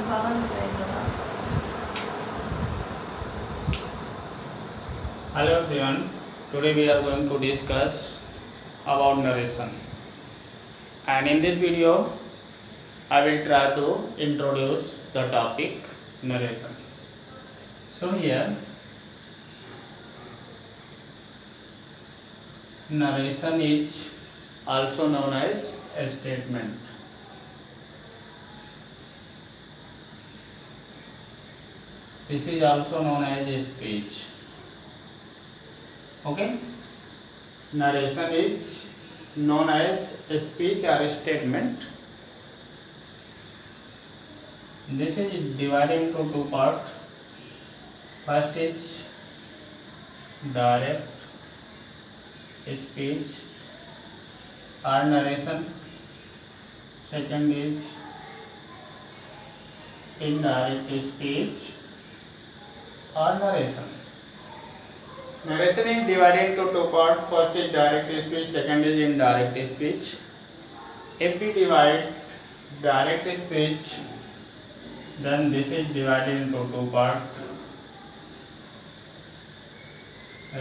Hello everyone, today we are going to discuss about narration, and in this video I will try to introduce the topic narration. So here narration is also known as a statement. This is also known as a speech. Okay, narration is known as a speech or a statement. This is divided into two parts. First is direct speech or narration. Second is indirect speech or narration. Narration is divided into two parts. First is direct speech, second is indirect speech. If we divide direct speech, then this is divided into two parts.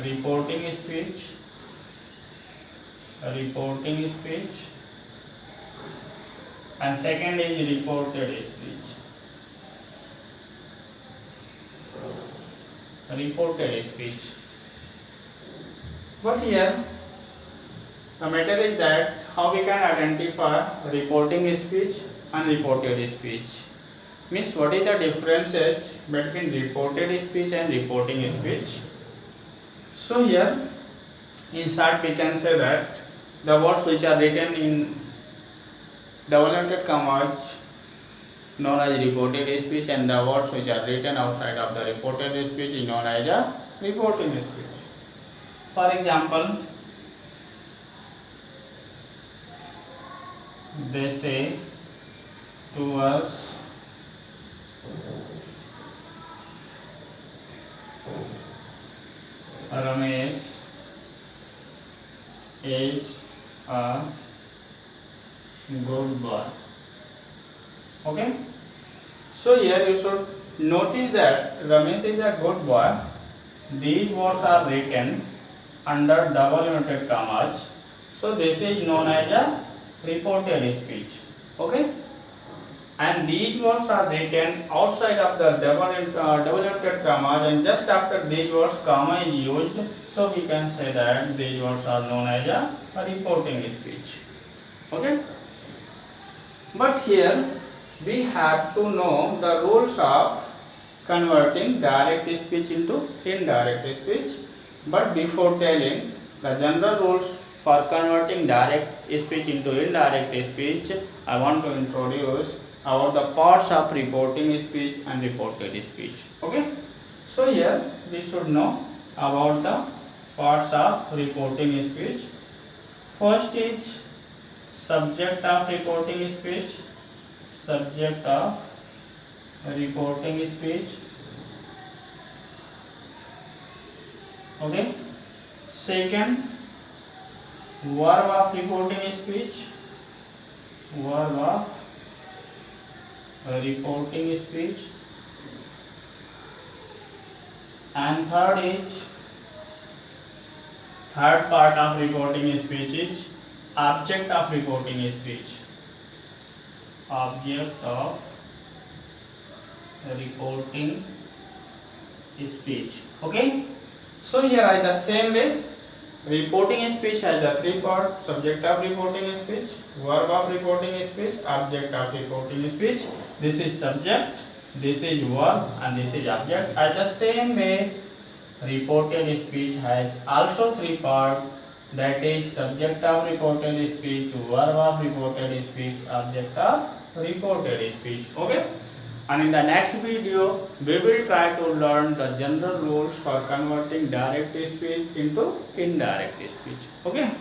Reporting speech, and second is reported speech. But here the matter is that how we can identify reporting speech and reported speech. Means what is the differences between reported speech and reporting speech? So here in short we can say that the words which are written in double inverted commas known as reported speech, and the words which are written outside of the reported speech is known as a reporting speech. For example, they say to us Ramesh is a good boy. Okay, so here you should notice that Ramesh is a good boy. These words are written under double inverted commas, so this is known as a reported speech. Okay, and these words are written outside of the double inverted commas, and just after these words comma is used, so we can say that these words are known as a reporting speech. Okay, but here we have to know the rules of converting direct speech into indirect speech. But before telling the general rules for converting direct speech into indirect speech, I want to introduce about the parts of reporting speech and reported speech. Okay, so here we should know about the parts of reporting speech. First is subject of reporting speech. Okay, second, verb of reporting speech. And third part of reporting speech is object of reporting speech. Okay, so here I the same way reporting speech has the three parts: subject of reporting speech, verb of reporting speech, object of reporting speech. This is subject, this is verb, and this is object. At the same way, reported speech has also three parts, that is subject of reported speech, verb of reported speech, object of reported speech. Okay, and in the next video we will try to learn the general rules for converting direct speech into indirect speech. Okay.